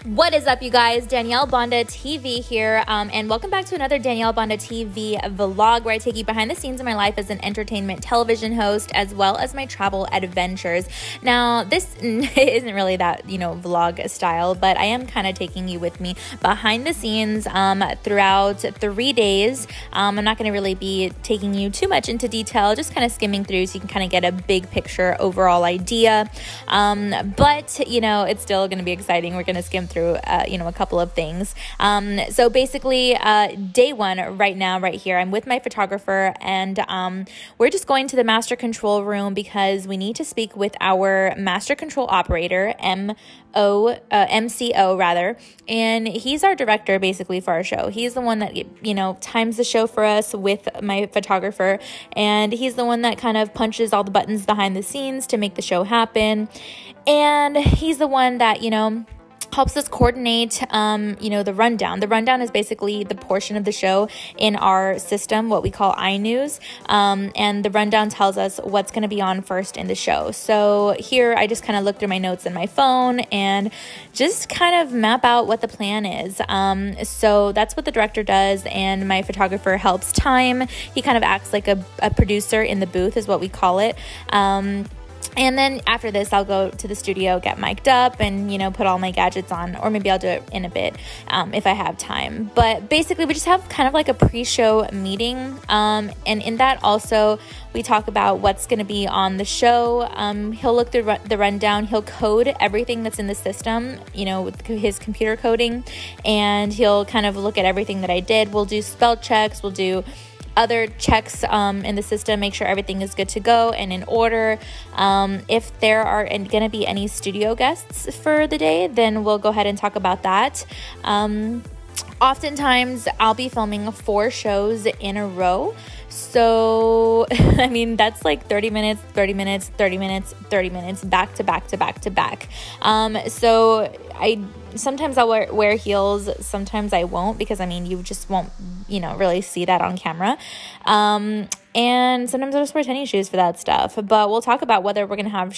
What is up, you guys? Danielle Banda TV here, and welcome back to another Danielle Banda TV vlog where I take you behind the scenes of my life as an entertainment television host, as well as my travel adventures. Now, this isn't really that, vlog style, but I am kind of taking you with me behind the scenes throughout 3 days. I'm not going to really be taking you too much into detail, just kind of skimming through so you can kind of get a big picture overall idea. But, it's still going to be exciting. We're going to skim through a couple of things. So basically, day one right now, right here, I'm with my photographer, and we're just going to the master control room because we need to speak with our master control operator, MCO rather, and he's our director basically for our show. He's the one that, times the show for us with my photographer, and he's the one that kind of punches all the buttons behind the scenes to make the show happen. And he's the one that, helps us coordinate, the rundown. The rundown is basically the portion of the show in our system, what we call iNews, and the rundown tells us what's going to be on first in the show. So here I just kind of look through my notes in my phone and just kind of map out what the plan is. So that's what the director does, and my photographer helps time. He kind of acts like a producer in the booth is what we call it. And then after this, I'll go to the studio, get mic'd up, and, put all my gadgets on, or maybe I'll do it in a bit if I have time. But basically, we just have kind of like a pre-show meeting. And in that also, we talk about what's going to be on the show. He'll look through the rundown. He'll code everything that's in the system, with his computer coding. And he'll kind of look at everything that I did. We'll do spell checks. We'll do other checks in the system, make sure everything is good to go and in order. If there are going to be any studio guests for the day, then we'll go ahead and talk about that. Oftentimes, I'll be filming 4 shows in a row. So, that's like 30 minutes, 30 minutes, 30 minutes, 30 minutes, back to back to back to back. So sometimes I'll wear heels, sometimes I won't, because you just won't, really see that on camera. And sometimes I'll just wear tennis shoes for that stuff. But we'll talk about whether we're going to have,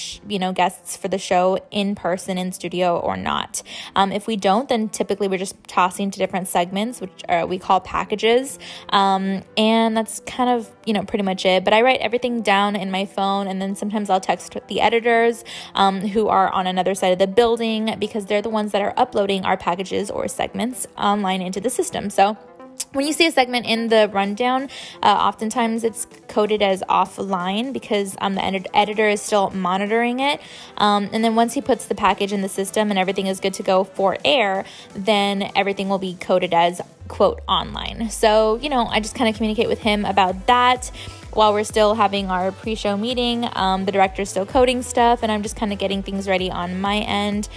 guests for the show in person in studio or not. If we don't, then typically we're just tossing to different segments, which we call packages. And that's kind of, pretty much it. But I write everything down in my phone, and then sometimes I'll text the editors who are on another side of the building, because they're the ones that are uploading our packages or segments online into the system. So when you see a segment in the rundown, oftentimes it's coded as offline because the editor is still monitoring it. And then once he puts the package in the system and everything is good to go for air, then everything will be coded as, quote, online. So, I just kind of communicate with him about that while we're still having our pre-show meeting. The director's still coding stuff, and I'm just kind of getting things ready on my end.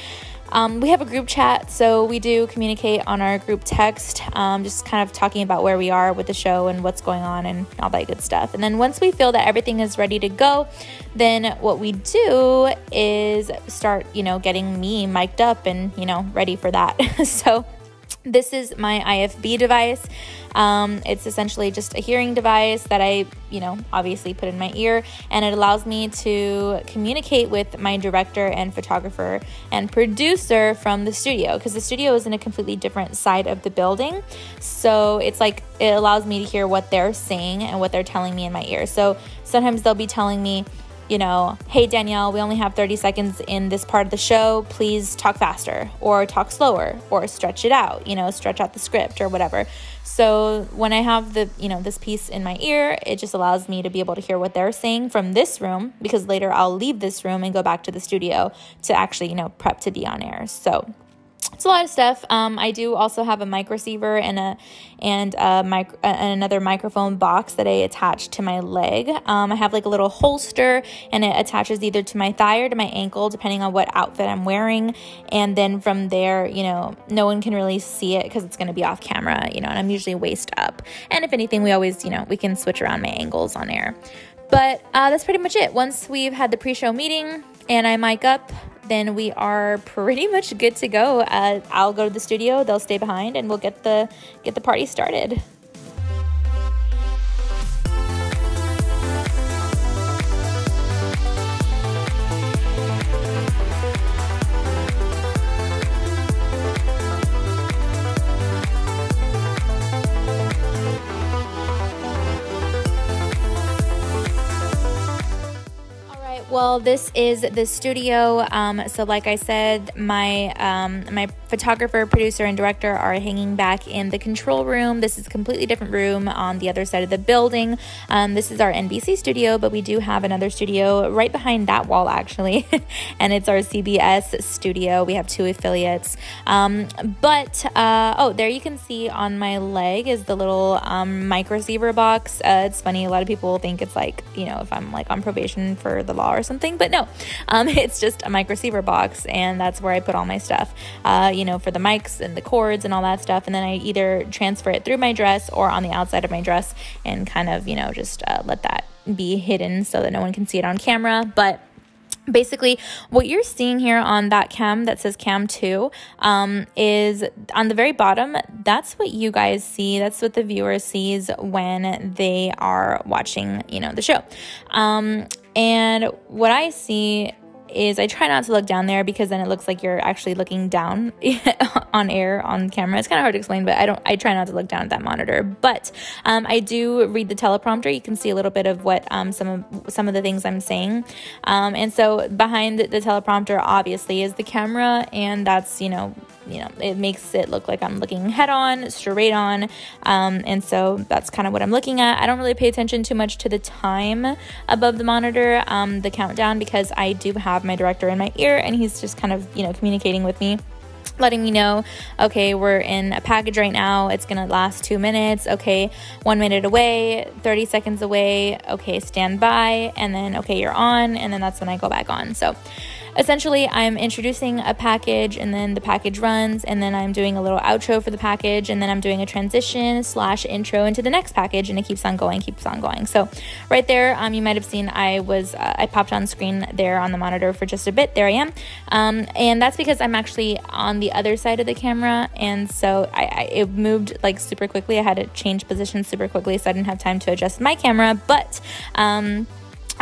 We have a group chat, so we do communicate on our group text, just kind of talking about where we are with the show and what's going on and all that good stuff. And then once we feel that everything is ready to go, then what we do is start, getting me mic'd up and, ready for that. So this is my IFB device. It's essentially just a hearing device that I, obviously put in my ear, and it allows me to communicate with my director and photographer and producer from the studio, because the studio is in a completely different side of the building. So it's like, it allows me to hear what they're saying and what they're telling me in my ear. So sometimes they'll be telling me, hey, Danielle, we only have 30 seconds in this part of the show. Please talk faster, or talk slower, or stretch it out, stretch out the script or whatever. So when I have the, this piece in my ear, it just allows me to be able to hear what they're saying from this room, because later I'll leave this room and go back to the studio to actually, prep to be on air. So it's a lot of stuff. I do also have a mic receiver and another microphone box that I attach to my leg. I have like a little holster, and it attaches either to my thigh or to my ankle, depending on what outfit I'm wearing. And then from there, no one can really see it because it's going to be off camera, and I'm usually waist up. And if anything, we always, we can switch around my angles on air. But that's pretty much it. Once we've had the pre-show meeting and I mic up, then we are pretty much good to go. I'll go to the studio, they'll stay behind, and we'll get the party started. Well, this is the studio. So like I said, my my photographer, producer, and director are hanging back in the control room. This is a completely different room on the other side of the building. This is our NBC studio, but we do have another studio right behind that wall, actually. And it's our CBS studio. We have 2 affiliates. Oh, there you can see on my leg is the little mic receiver box. It's funny, a lot of people think it's like, you know, if I'm like on probation for the law or something, but no, it's just a mic receiver box, and that's where I put all my stuff, you know, for the mics and the cords and all that stuff. And then I either transfer it through my dress or on the outside of my dress and kind of, you know, just let that be hidden so that no one can see it on camera. But basically, what you're seeing here on that cam that says cam 2 is on the very bottom. That's what you guys see. That's what the viewer sees when they are watching, you know, the show. And what I see is I try not to look down there because then it looks like you're actually looking down on air on camera. It's kind of hard to explain, but I try not to look down at that monitor. But I do read the teleprompter. You can see a little bit of what some of the things I'm saying. And so behind the teleprompter obviously is the camera, and that's, you know, it makes it look like I'm looking head on, straight on. And so that's kind of what I'm looking at. I don't really pay attention too much to the time above the monitor, the countdown, because I do have my director in my ear, and he's just kind of, you know, communicating with me, letting me know, okay, we're in a package right now. It's going to last 2 minutes. Okay, 1 minute away, 30 seconds away. Okay, stand by. And then, okay, you're on. And then that's when I go back on. So essentially, I'm introducing a package, and then the package runs, and then I'm doing a little outro for the package, and then I'm doing a transition / intro into the next package, and it keeps on going, So right there, you might have seen I popped on screen there on the monitor for just a bit. There I am. And that's because I'm actually on the other side of the camera, and so it moved like super quickly. I had to change positions super quickly, so I didn't have time to adjust my camera, but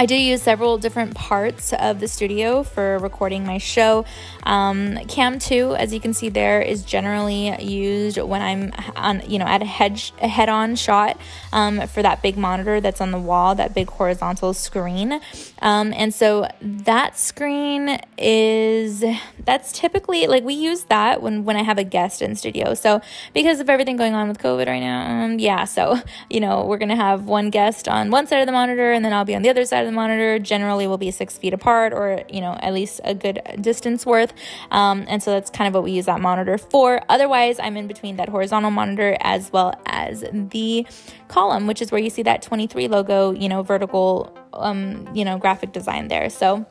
I do use several different parts of the studio for recording my show. Cam 2, as you can see there, is generally used when I'm on, you know, at a head-on shot for that big monitor that's on the wall, that big horizontal screen. And so that screen that's typically, like, we use that when I have a guest in studio. So because of everything going on with COVID right now, yeah, so, you know, we're going to have one guest on one side of the monitor, and then I'll be on the other side of the monitor. Generally will be 6 feet apart, or, you know, at least a good distance worth. And so that's kind of what we use that monitor for. Otherwise, I'm in between that horizontal monitor as well as the column, which is where you see that 23 logo, you know, vertical, you know, graphic design there. So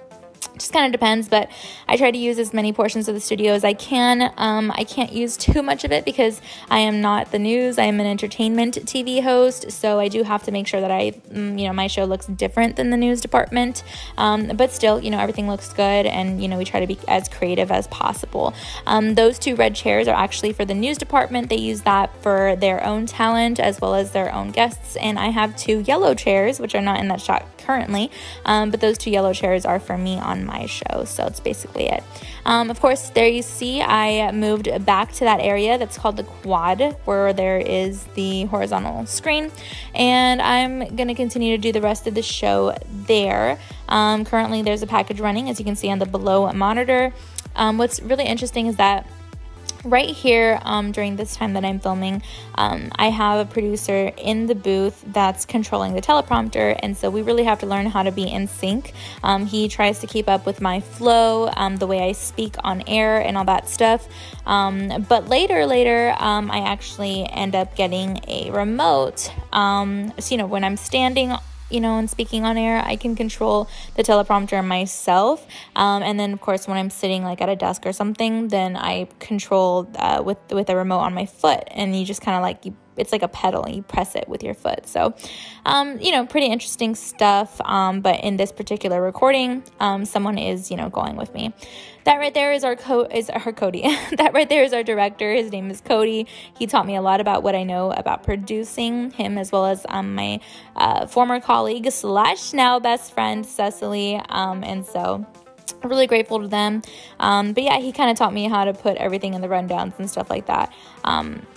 just kind of depends, but I try to use as many portions of the studio as I can. I can't use too much of it because I am not the news. I am an entertainment TV host, so I do have to make sure that you know, my show looks different than the news department. But still, you know, everything looks good, and, you know, we try to be as creative as possible. Those 2 red chairs are actually for the news department. They use that for their own talent as well as their own guests. And I have 2 yellow chairs, which are not in that shot currently, but those 2 yellow chairs are for me on my show. So it's basically it. Of course, there you see I moved back to that area that's called the quad, where there is the horizontal screen, and I'm going to continue to do the rest of the show there. Currently there's a package running, as you can see on the below monitor. What's really interesting is that right here, during this time that I'm filming, I have a producer in the booth that's controlling the teleprompter, and so we really have to learn how to be in sync. He tries to keep up with my flow, the way I speak on air and all that stuff. But later, I actually end up getting a remote. So, you know, when I'm standing, you know, and speaking on air, I can control the teleprompter myself. And then, of course, when I'm sitting like at a desk or something, then I control with a remote on my foot, and you just kind of like, it's like a pedal, and you press it with your foot. So, you know, pretty interesting stuff. But in this particular recording, someone is, you know, going with me. That right there is Cody. That right there is our director. His name is Cody. He taught me a lot about what I know about producing, him as well as my former colleague / now best friend, Cecily. And so really grateful to them. But yeah, he kind of taught me how to put everything in the rundowns and stuff like that.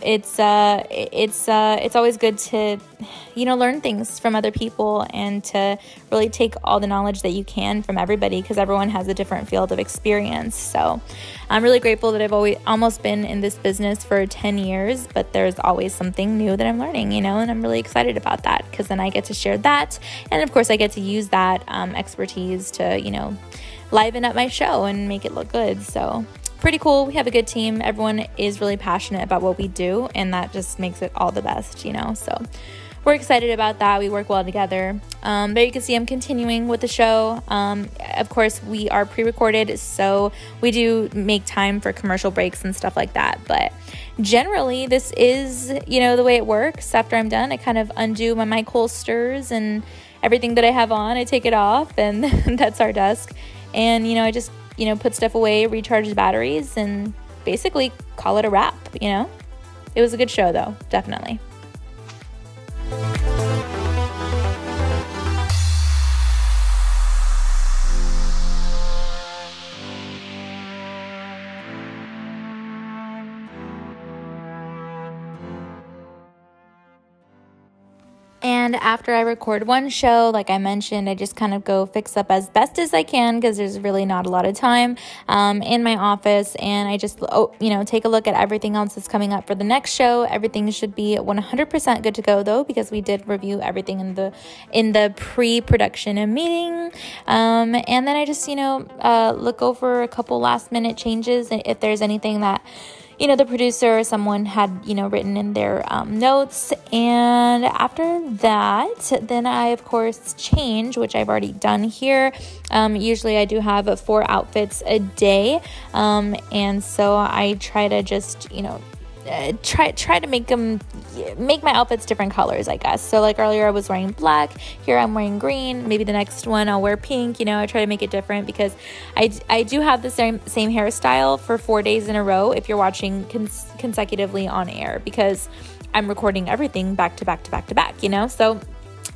It's always good to, learn things from other people and to really take all the knowledge that you can from everybody, because everyone has a different field of experience. So I'm really grateful that I've almost been in this business for 10 years, but there's always something new that I'm learning, and I'm really excited about that, because then I get to share that. And of course I get to use that expertise to, liven up my show and make it look good. So pretty cool. We have a good team. Everyone is really passionate about what we do, and that just makes it all the best, so we're excited about that. We work well together. There you can see I'm continuing with the show. Of course, we are pre-recorded, so we do make time for commercial breaks and stuff like that. But generally, this is, the way it works. After I'm done, I kind of undo my mic holsters and everything that I have on. I take it off, and that's our desk. And, I just, put stuff away, recharge the batteries, and basically call it a wrap, It was a good show, though, definitely. And after I record one show, like I mentioned, I just kind of go fix up as best as I can, because there's really not a lot of time in my office. And I just, take a look at everything else that's coming up for the next show. Everything should be 100% good to go, though, because we did review everything in the pre-production meeting. And then I just, look over a couple last minute changes if there's anything that the producer or someone had, written in their notes. And after that, then I, of course, change, which I've already done here. Usually I do have 4 outfits a day. And so I try to just, try to make my outfits different colors, I guess. So like earlier I was wearing black, here I'm wearing green, maybe the next one I'll wear pink. I try to make it different, because I do have the same hairstyle for 4 days in a row if you're watching consecutively on air, because I'm recording everything back to back to back to back, so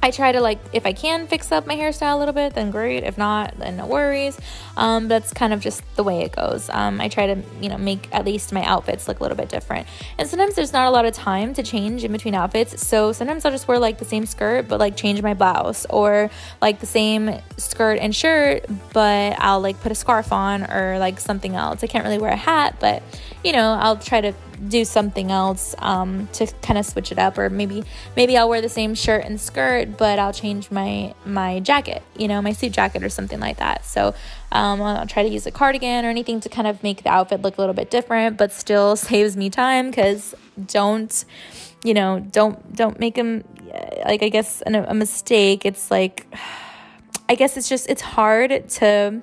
I try to, if I can fix up my hairstyle a little bit, then great. If not, then no worries. That's kind of just the way it goes. I try to, make at least my outfits look a little bit different. And sometimes there's not a lot of time to change in between outfits. So sometimes I'll just wear, the same skirt, but, change my blouse. Or, the same skirt and shirt, but I'll, put a scarf on or, something else. I can't really wear a hat, but, I'll try to do something else to kind of switch it up. Or maybe I'll wear the same shirt and skirt, but I'll change my jacket, my suit jacket or something like that. So I'll try to use a cardigan or anything to kind of make the outfit look a little bit different, but still saves me time, because don't make them, I guess, a mistake. It's I guess it's hard to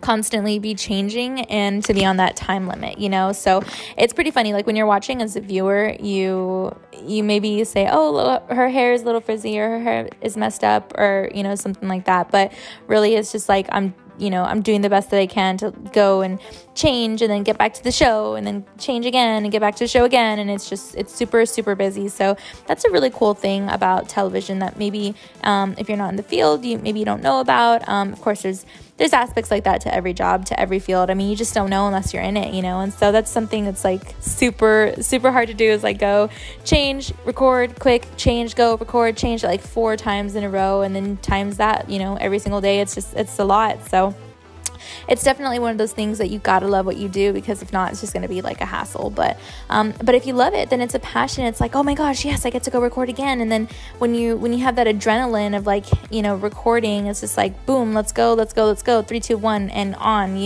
constantly be changing and to be on that time limit, so it's pretty funny. When you're watching as a viewer, you maybe say, oh, her hair is a little frizzy, or her hair is messed up, or something like that, but really it's just I'm doing the best that I can to go and change and then get back to the show and then change again and get back to the show again. And it's super, super busy. So that's a really cool thing about television that maybe if you're not in the field, maybe you don't know about. Of course, there's aspects like that to every job, to every field. I mean, you just don't know unless you're in it, and so that's something that's super, super hard to do, is go change, record, quick, change, go, record, change 4 times in a row, and then times that, every single day. It's a lot. So it's definitely one of those things that you gotta love what you do, because if not, it's just gonna be a hassle. But if you love it, then it's a passion. It's oh my gosh, yes, I get to go record again. And then when you have that adrenaline of recording, it's just boom, let's go, 3, 2, 1, and on.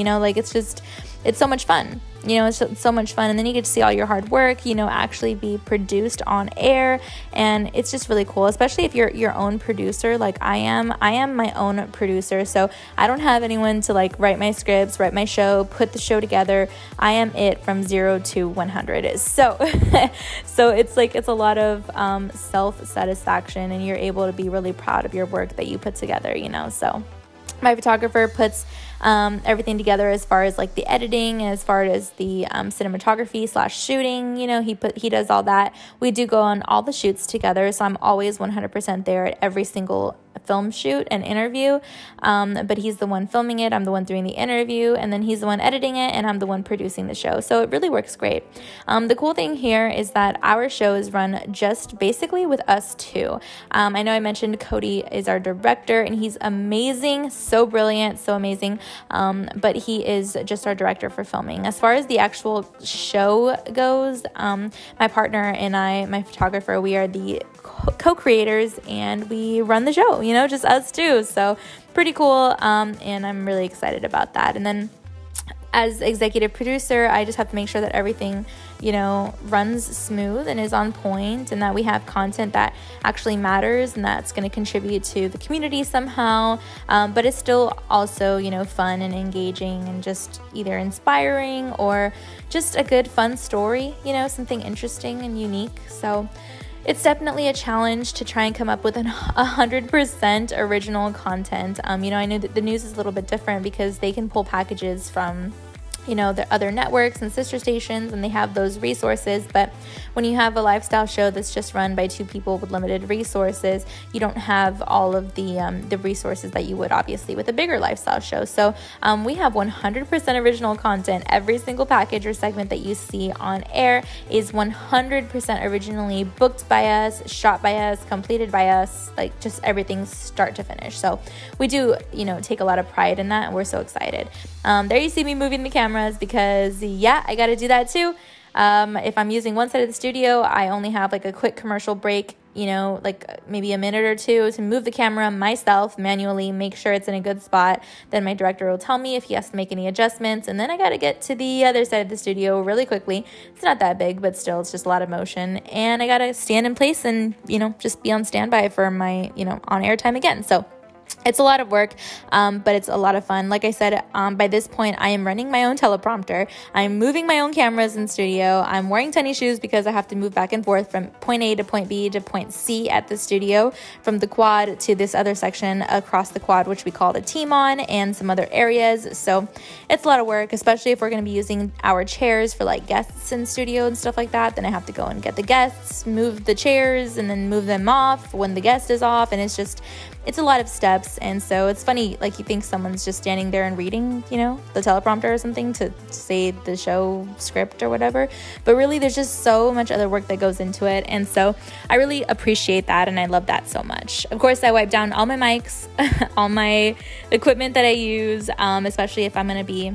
It's so much fun. It's so much fun. And then you get to see all your hard work, actually be produced on air. And it's just really cool, especially if you're your own producer, like I am. I am my own producer. So I don't have anyone to write my scripts, write my show, put the show together. I am it from 0 to 100. So, it's a lot of self-satisfaction, and you're able to be really proud of your work that you put together, So my photographer puts everything together as far as like the editing, as far as the cinematography / shooting. You know, he does all that. We do go on all the shoots together, so I'm always 100% there at every single film shoot and interview, but he's the one filming it, I'm the one doing the interview, and then he's the one editing it, and I'm the one producing the show. So it really works great. The cool thing here is that our show is run just basically with us two. I know I mentioned Cody is our director, and he's amazing, so brilliant, so amazing, but he is just our director for filming. As far as the actual show goes, my partner and I, my photographer, we are the co-creators, and we run the show, you know, just us two. So pretty cool, and I'm really excited about that. And then as executive producer, I just have to make sure that everything, you know, runs smooth and is on point, and that we have content that actually matters and that's going to contribute to the community somehow, but it's still also, you know, fun and engaging and just either inspiring or just a good fun story, you know, something interesting and unique. So it's definitely a challenge to try and come up with 100% original content. You know, I know that the news is a little bit different because they can pull packages from, you know, the other networks and sister stations, and they have those resources. But when you have a lifestyle show that's just run by two people with limited resources, you don't have all of the resources that you would obviously with a bigger lifestyle show. So we have 100% original content. Every single package or segment that you see on air is 100% originally booked by us, shot by us, completed by us, like just everything start to finish. So we do, you know, take a lot of pride in that, and we're so excited. There you see me moving the cameras because, yeah, I got to do that too. If I'm using one side of the studio, I only have like a quick commercial break, you know, like maybe a minute or two to move the camera myself manually, make sure it's in a good spot. Then my director will tell me if he has to make any adjustments, and then I got to get to the other side of the studio really quickly. It's not that big, but still, it's just a lot of motion, and I got to stand in place and, you know, just be on standby for my, you know, on air time again. So it's a lot of work, but it's a lot of fun. Like I said, by this point, I am running my own teleprompter. I'm moving my own cameras in studio. I'm wearing tennis shoes because I have to move back and forth from point A to point B to point C at the studio, from the quad to this other section across the quad, which we call the team on, and some other areas. So it's a lot of work, especially if we're going to be using our chairs for like guests in studio and stuff like that. Then I have to go and get the guests, move the chairs, and then move them off when the guest is off. And it's a lot of steps. And so it's funny, like you think someone's just standing there and reading, you know, the teleprompter or something to say the show script or whatever, but really there's just so much other work that goes into it. And so I really appreciate that, and I love that so much. Of course, I wipe down all my mics, all my equipment that I use, especially if I'm going to be,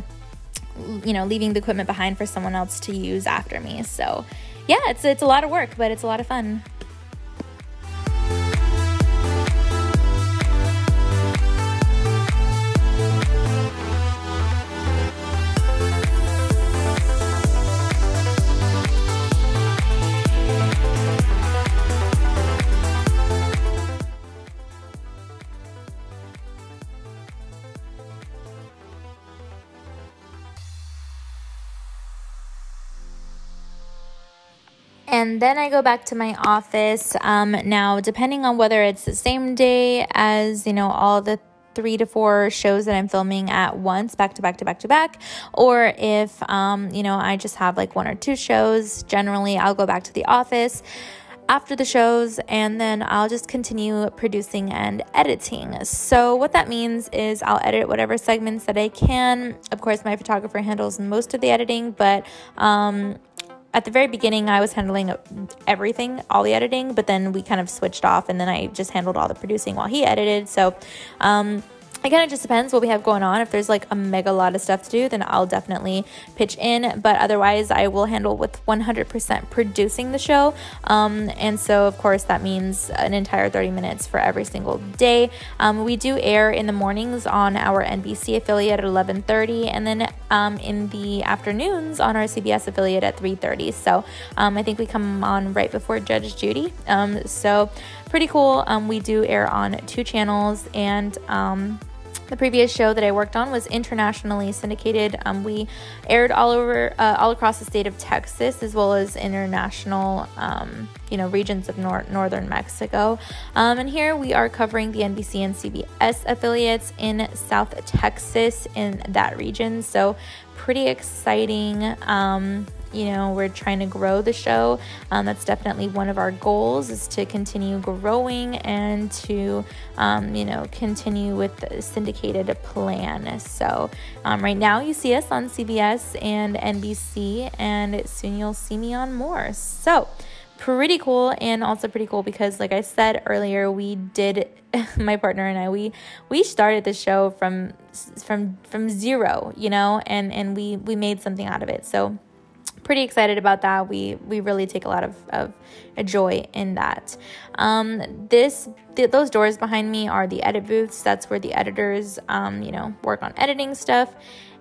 you know, leaving the equipment behind for someone else to use after me. So yeah, it's a lot of work, but it's a lot of fun. And then I go back to my office. Now, depending on whether it's the same day as, you know, all the 3 to 4 shows that I'm filming at once, back to back to back to back, or if, you know, I just have like 1 or 2 shows, generally I'll go back to the office after the shows, and then I'll just continue producing and editing. So what that means is I'll edit whatever segments that I can. Of course, my photographer handles most of the editing, but at the very beginning, I was handling everything, all the editing, but then we kind of switched off, and then I just handled all the producing while he edited. So it kind of just depends what we have going on. If there's like a mega lot of stuff to do, then I'll definitely pitch in, but otherwise I will handle with 100% producing the show. And so of course that means an entire 30 minutes for every single day. We do air in the mornings on our NBC affiliate at 11:30, and then in the afternoons on our CBS affiliate at 3:30. So I think we come on right before Judge Judy. So pretty cool. We do air on 2 channels, and The previous show that I worked on was internationally syndicated. We aired all across the state of Texas, as well as international, regions of northern Mexico. And here we are covering the NBC and CBS affiliates in South Texas in that region. So pretty exciting. We're trying to grow the show. That's definitely one of our goals, is to continue growing and to, continue with the syndicated plan. So right now you see us on CBS and NBC, and soon you'll see me on more. So pretty cool, and also pretty cool because, like I said earlier, my partner and I, we started the show from zero, and we made something out of it. So pretty excited about that. We really take a lot of joy in that. Those doors behind me are the edit booths. That's where the editors, work on editing stuff.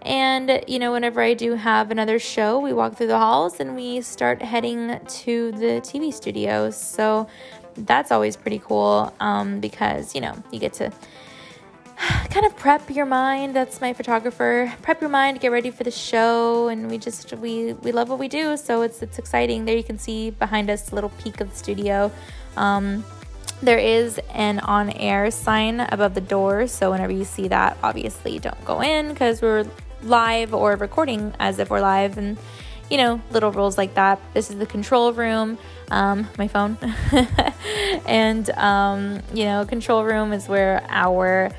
And, whenever I do have another show, we walk through the halls and we start heading to the TV studios. So that's always pretty cool, because, you get to kind of prep your mind. That's my photographer. Prep your mind to get ready for the show, and we love what we do, so it's exciting. There you can see behind us a little peek of the studio. There is an on-air sign above the door, so whenever you see that, obviously don't go in because we're live or recording as if we're live, and little rules like that. This is the control room, my phone, and control room is where our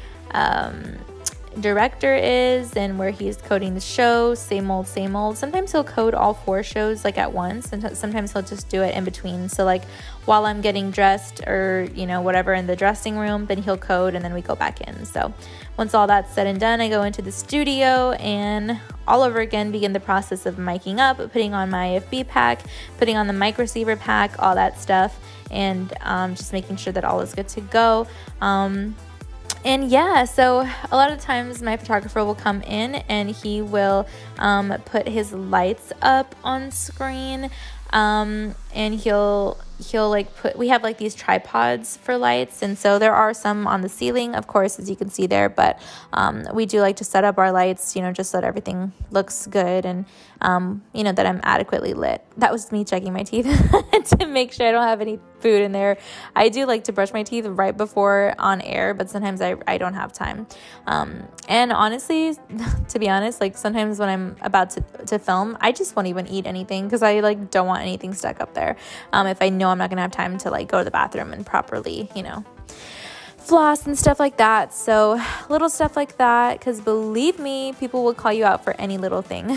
director is, and where he's coding the show. Same old. Sometimes he'll code all 4 shows like at once, and sometimes he'll just do it in between. So like while I'm getting dressed or whatever in the dressing room, then he'll code and then we go back in. So once all that's said and done, I go into the studio and all over again begin the process of miking up, putting on my AFB pack, putting on the mic receiver pack, all that stuff, and just making sure that all is good to go. And yeah, so a lot of times my photographer will come in and he will put his lights up on screen, and he'll we have like these tripods for lights, and so there are some on the ceiling, of course, as you can see there, but we do like to set up our lights, just so that everything looks good, and that I'm adequately lit. That was me checking my teeth to make sure I don't have any food in there. I do like to brush my teeth right before on air, but sometimes I don't have time. And honestly, to be honest, like sometimes when I'm about to film, I just won't even eat anything because I like don't want anything stuck up there. If I know I'm not gonna have time to like go to the bathroom and properly, floss and stuff like that. So little stuff like that, because believe me, people will call you out for any little thing.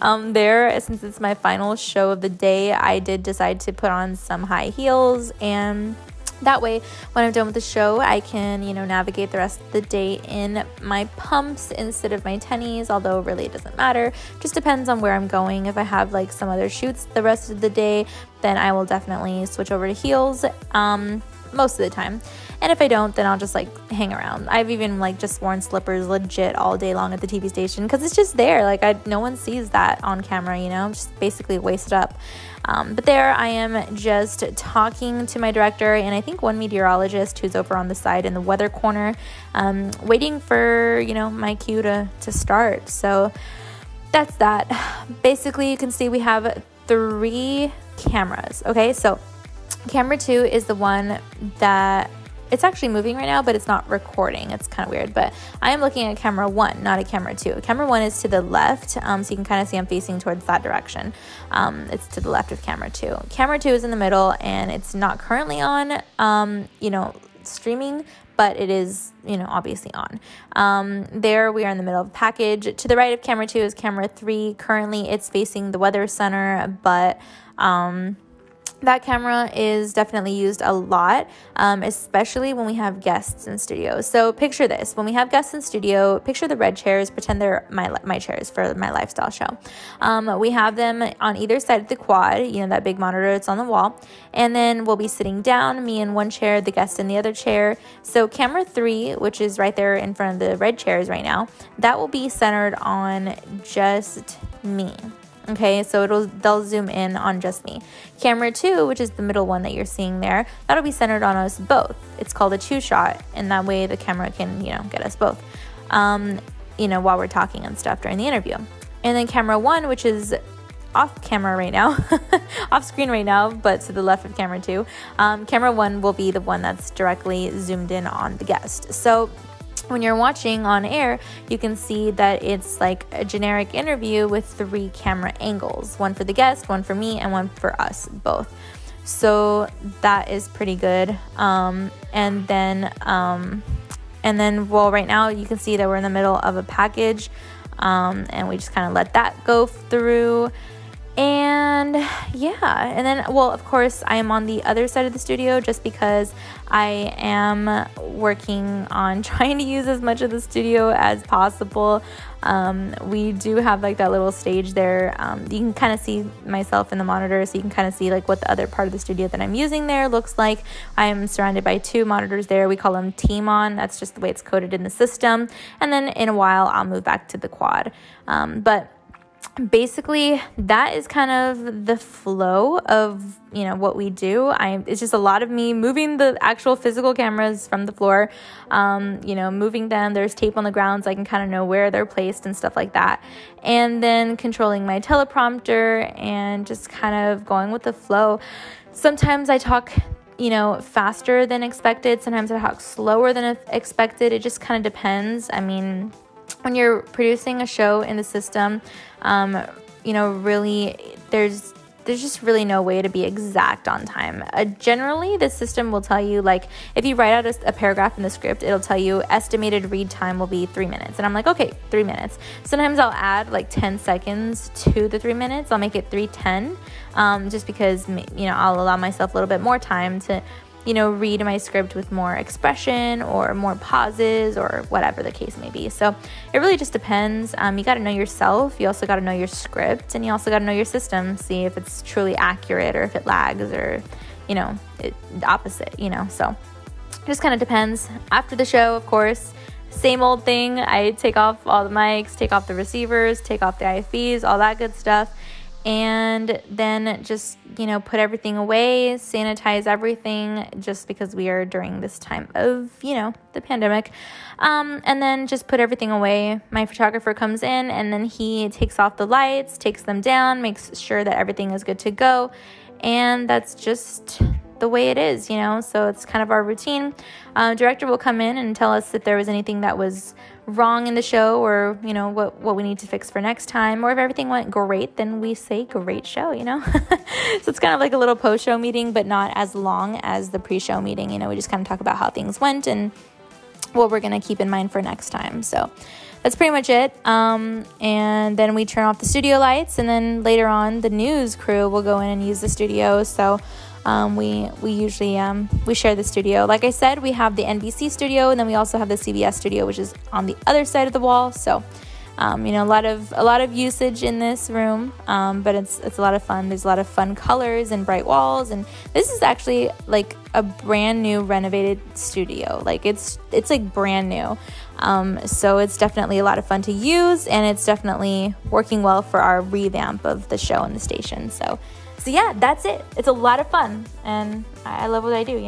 Since it's my final show of the day, I did decide to put on some high heels, and that way when I'm done with the show, I can navigate the rest of the day in my pumps instead of my tennies, although really it doesn't matter. Just depends on where I'm going. If I have like some other shoots the rest of the day, then I will definitely switch over to heels most of the time. And if I don't, then I'll just like hang around. I've even like just worn slippers legit all day long at the TV station because it's just there. Like no one sees that on camera, just basically wasted up. But there I am just talking to my director and I think one meteorologist who's over on the side in the weather corner, waiting for, my cue to start. So that's that. Basically, you can see we have 3 cameras. Okay, so camera 2 is the one that it's actually moving right now, but it's not recording. It's kind of weird, but I am looking at camera 1, not at camera 2. Camera 1 is to the left, so you can kind of see I'm facing towards that direction. It's to the left of camera 2. Camera 2 is in the middle, and it's not currently on, streaming, but it is, obviously on. There we are in the middle of the package. To the right of camera 2 is camera 3. Currently, it's facing the weather center, but that camera is definitely used a lot, especially when we have guests in studio. So picture this. When we have guests in studio, picture the red chairs. Pretend they're my chairs for my lifestyle show. We have them on either side of the quad, that big monitor that's on the wall. And then we'll be sitting down, me in one chair, the guest in the other chair. So camera 3, which is right there in front of the red chairs right now, that will be centered on just me. Okay, so they'll zoom in on just me. Camera 2, which is the middle one that you're seeing there, that'll be centered on us both. It's called a 2-shot, and that way the camera can, get us both, while we're talking and stuff during the interview. And then camera 1, which is off camera right now, off screen right now, but to the left of camera 2. Camera 1 will be the one that's directly zoomed in on the guest. So when you're watching on air, you can see that it's like a generic interview with 3 camera angles, one for the guest, one for me, and one for us both. So that is pretty good. And then right now you can see that we're in the middle of a package, and we just kind of let that go through. And then, of course, I am on the other side of the studio just because I am working on trying to use as much of the studio as possible. We do have like that little stage there. You can kind of see myself in the monitor, so you can kind of see like what the other part of the studio that I'm using there looks like. I'm surrounded by 2 monitors there. We call them Team On. That's just the way it's coded in the system. And then in a while, I'll move back to the quad. But basically that is kind of the flow of what we do. It's just a lot of me moving the actual physical cameras from the floor, moving them. There's tape on the ground so I can kind of know where they're placed and stuff like that, and then controlling my teleprompter and just kind of going with the flow. Sometimes I talk faster than expected, sometimes I talk slower than expected. It just kind of depends. I mean, when you're producing a show in the system, really there's just really no way to be exact on time. Generally, the system will tell you, like, if you write out a paragraph in the script, it'll tell you estimated read time will be 3 minutes. And I'm like, okay, 3 minutes. Sometimes I'll add like 10 seconds to the 3 minutes. I'll make it 3:10, just because, I'll allow myself a little bit more time to read my script with more expression or more pauses or whatever the case may be. So it really just depends. You got to know yourself. You also got to know your script, and you also got to know your system. See if it's truly accurate or if it lags or, the opposite, So it just kind of depends. After the show, of course, same old thing. I take off all the mics, take off the receivers, take off the IFVs, all that good stuff. And then just, put everything away, sanitize everything, just because we are during this time of, the pandemic. And then just put everything away. My photographer comes in, and then he takes off the lights, takes them down, makes sure that everything is good to go. And that's just the way it is, so it's kind of our routine. Director will come in and tell us if there was anything that was wrong in the show, or what we need to fix for next time, or if everything went great, then we say great show. So it's kind of like a little post-show meeting, but not as long as the pre-show meeting. We just kind of talk about how things went and what we're going to keep in mind for next time. So that's pretty much it. And then we turn off the studio lights, and then later on the news crew will go in and use the studio. So we usually we share the studio. Like I said, we have the NBC studio, and then we also have the CBS studio, which is on the other side of the wall. So a lot of usage in this room, but it's a lot of fun. There's a lot of fun colors and bright walls, and this is actually like a brand new renovated studio. Like it's like brand new. So it's definitely a lot of fun to use, and it's definitely working well for our revamp of the show and the station. So yeah, that's it. It's a lot of fun, and I love what I do,